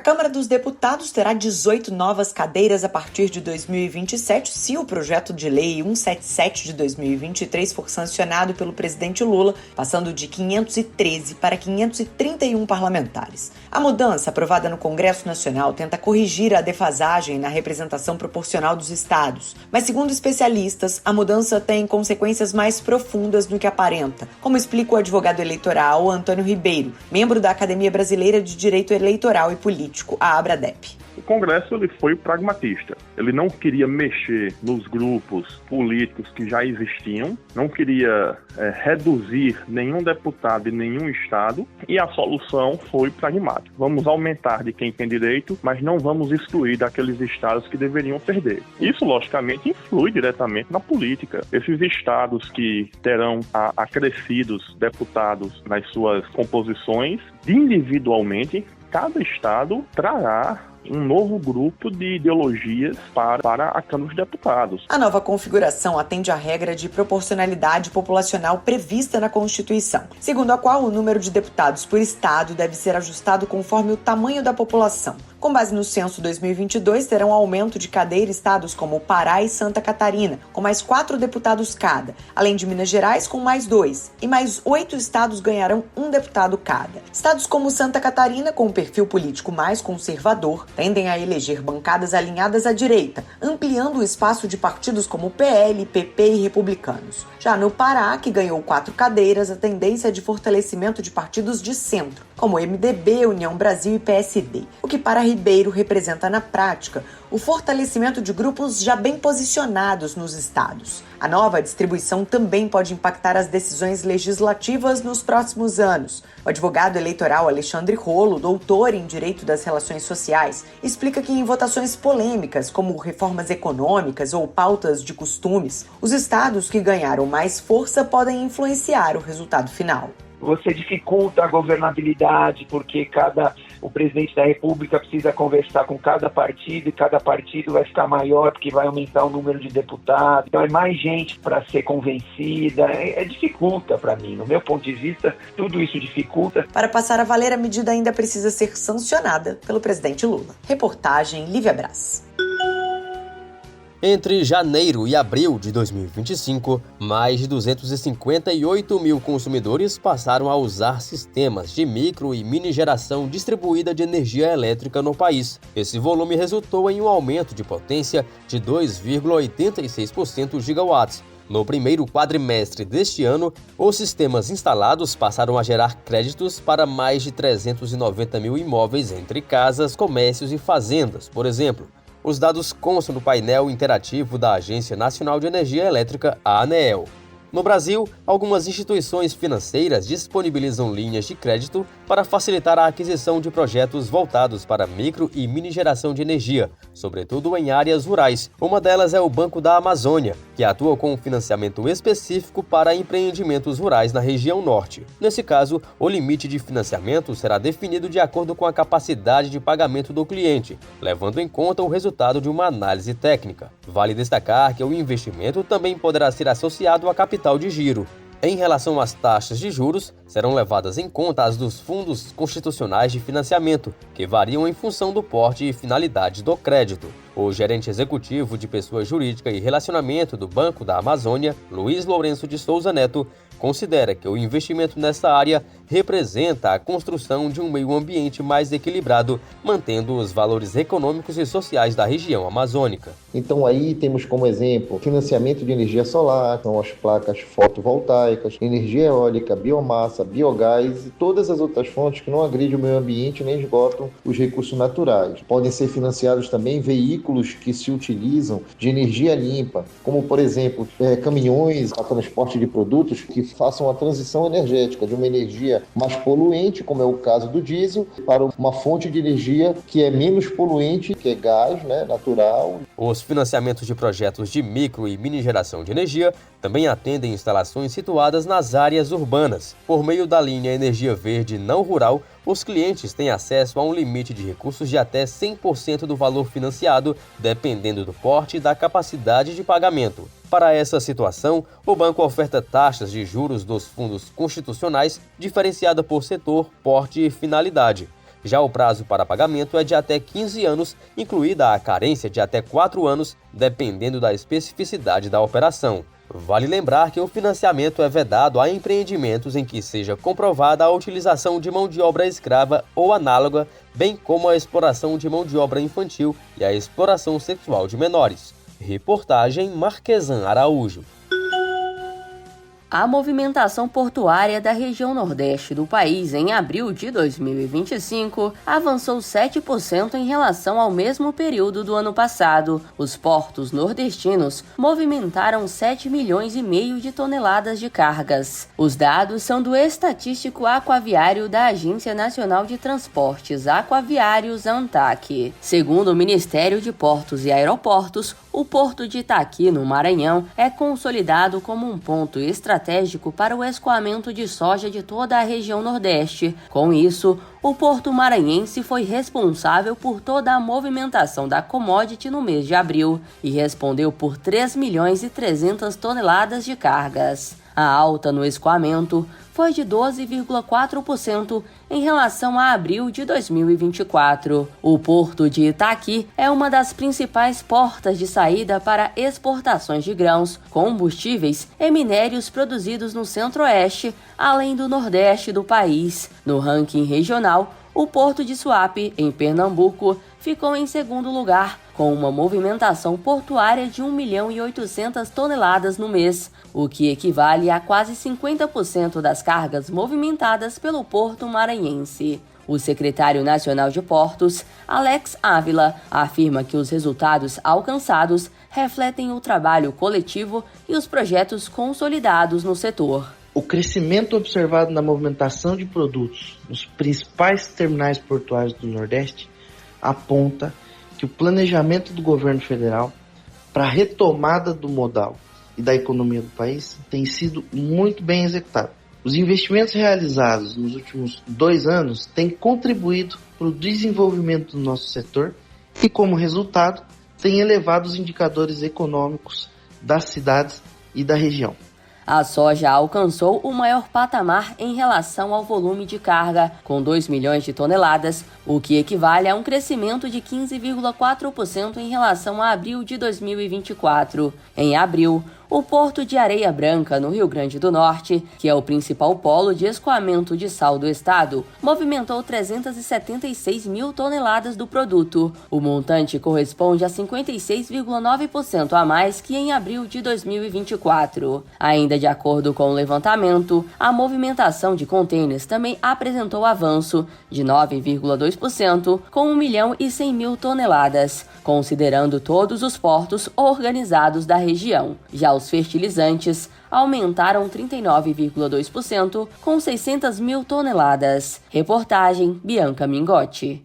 Câmara dos Deputados terá 18 novas cadeiras a partir de 2027, se o projeto de lei 177 de 2023 for sancionado pelo presidente Lula, passando de 513 para 531 parlamentares. A mudança, aprovada no Congresso Nacional, tenta corrigir a defasagem na representação proporcional dos estados. Mas, segundo especialistas, a mudança tem consequências mais profundas do que aparenta, como explica o advogado eleitoral Antônio Ribeiro, membro da Academia Brasileira de Direito Eleitoral e Político, a ABRADEP. O Congresso ele foi pragmatista. Ele não queria mexer nos grupos políticos que já existiam, não queria reduzir nenhum deputado e nenhum estado, e a solução foi pragmática. Vamos aumentar de quem tem direito, mas não vamos excluir daqueles estados que deveriam perder. Isso, logicamente, influi diretamente na política. Esses estados que terão acrescidos deputados nas suas composições, individualmente, cada estado trará um novo grupo de ideologias para a Câmara dos Deputados. A nova configuração atende à regra de proporcionalidade populacional prevista na Constituição, segundo a qual o número de deputados por estado deve ser ajustado conforme o tamanho da população. Com base no censo 2022, terão aumento de cadeira estados como Pará e Santa Catarina, com mais 4 deputados cada, além de Minas Gerais com mais 2, e mais 8 estados ganharão 1 deputado cada. Estados como Santa Catarina, com um perfil político mais conservador, tendem a eleger bancadas alinhadas à direita, ampliando o espaço de partidos como PL, PP e republicanos. Já no Pará, que ganhou 4 cadeiras, a tendência é de fortalecimento de partidos de centro, como MDB, União Brasil e PSD, o que para Ribeiro representa na prática o fortalecimento de grupos já bem posicionados nos estados. A nova distribuição também pode impactar as decisões legislativas nos próximos anos. O advogado eleitoral Alexandre Rolo, doutor em Direito das Relações Sociais, explica que em votações polêmicas, como reformas econômicas ou pautas de costumes, os estados que ganharam mais força podem influenciar o resultado final. Você dificulta a governabilidade porque o presidente da República precisa conversar com cada partido e cada partido vai ficar maior porque vai aumentar o número de deputados. Então é mais gente para ser convencida. Dificulta para mim. No meu ponto de vista, tudo isso dificulta. Para passar a valer, a medida ainda precisa ser sancionada pelo presidente Lula. Reportagem Lívia Brás. Entre janeiro e abril de 2025, mais de 258 mil consumidores passaram a usar sistemas de micro e mini geração distribuída de energia elétrica no país. Esse volume resultou em um aumento de potência de 2,86% gigawatts. No primeiro quadrimestre deste ano, os sistemas instalados passaram a gerar créditos para mais de 390 mil imóveis entre casas, comércios e fazendas, por exemplo. Os dados constam no painel interativo da Agência Nacional de Energia Elétrica, a ANEEL. No Brasil, algumas instituições financeiras disponibilizam linhas de crédito para facilitar a aquisição de projetos voltados para micro e mini geração de energia, sobretudo em áreas rurais. Uma delas é o Banco da Amazônia, que atua com um financiamento específico para empreendimentos rurais na região norte. Nesse caso, o limite de financiamento será definido de acordo com a capacidade de pagamento do cliente, levando em conta o resultado de uma análise técnica. Vale destacar que o investimento também poderá ser associado a capital de giro. Em relação às taxas de juros, serão levadas em conta as dos fundos constitucionais de financiamento, que variam em função do porte e finalidade do crédito. O gerente executivo de Pessoa Jurídica e Relacionamento do Banco da Amazônia, Luiz Lourenço de Souza Neto, considera que o investimento nessa área representa a construção de um meio ambiente mais equilibrado, mantendo os valores econômicos e sociais da região amazônica. Então aí temos como exemplo financiamento de energia solar, são as placas fotovoltaicas, energia eólica, biomassa, biogás e todas as outras fontes que não agridem o meio ambiente nem esgotam os recursos naturais. Podem ser financiados também veículos que se utilizam de energia limpa, como por exemplo caminhões para transporte de produtos que façam a transição energética de uma energia mais poluente, como é o caso do diesel, para uma fonte de energia que é menos poluente, que é gás, natural. Os financiamentos de projetos de micro e mini geração de energia também atendem instalações situadas nas áreas urbanas. Por meio da linha Energia Verde Não Rural, os clientes têm acesso a um limite de recursos de até 100% do valor financiado, dependendo do porte e da capacidade de pagamento. Para essa situação, o banco oferta taxas de juros dos fundos constitucionais diferenciada por setor, porte e finalidade. Já o prazo para pagamento é de até 15 anos, incluída a carência de até 4 anos, dependendo da especificidade da operação. Vale lembrar que o financiamento é vedado a empreendimentos em que seja comprovada a utilização de mão de obra escrava ou análoga, bem como a exploração de mão de obra infantil e a exploração sexual de menores. Reportagem Marquesan Araújo. A movimentação portuária da região nordeste do país em abril de 2025 avançou 7% em relação ao mesmo período do ano passado. Os portos nordestinos movimentaram 7,5 milhões de toneladas de cargas. Os dados são do Estatístico Aquaviário da Agência Nacional de Transportes Aquaviários, ANTAQ. Segundo o Ministério de Portos e Aeroportos, o Porto de Itaqui, no Maranhão, é consolidado como um ponto estratégico para o escoamento de soja de toda a região Nordeste. Com isso, o Porto Maranhense foi responsável por toda a movimentação da commodity no mês de abril e respondeu por 3,3 milhões toneladas de cargas. A alta no escoamento foi de 12,4% em relação a abril de 2024. O Porto de Itaqui é uma das principais portas de saída para exportações de grãos, combustíveis e minérios produzidos no Centro-Oeste, além do Nordeste do país. No ranking regional, o Porto de Suape, em Pernambuco, ficou em segundo lugar, com uma movimentação portuária de 1,8 milhão toneladas no mês, o que equivale a quase 50% das cargas movimentadas pelo Porto Maranhense. O secretário nacional de Portos, Alex Ávila, afirma que os resultados alcançados refletem o trabalho coletivo e os projetos consolidados no setor. O crescimento observado na movimentação de produtos nos principais terminais portuários do Nordeste aponta que o planejamento do governo federal para a retomada do modal e da economia do país tem sido muito bem executado. Os investimentos realizados nos últimos 2 anos têm contribuído para o desenvolvimento do nosso setor e, como resultado, têm elevado os indicadores econômicos das cidades e da região. A soja alcançou o maior patamar em relação ao volume de carga, com 2 milhões de toneladas, o que equivale a um crescimento de 15,4% em relação a abril de 2024. Em abril, o Porto de Areia Branca, no Rio Grande do Norte, que é o principal polo de escoamento de sal do estado, movimentou 376 mil toneladas do produto. O montante corresponde a 56,9% a mais que em abril de 2024. Ainda de acordo com o levantamento, a movimentação de contêineres também apresentou avanço de 9,2%, com 1.100.000 toneladas, considerando todos os portos organizados da região. Já os fertilizantes aumentaram 39,2%, com 600 mil toneladas. Reportagem Bianca Mingotti.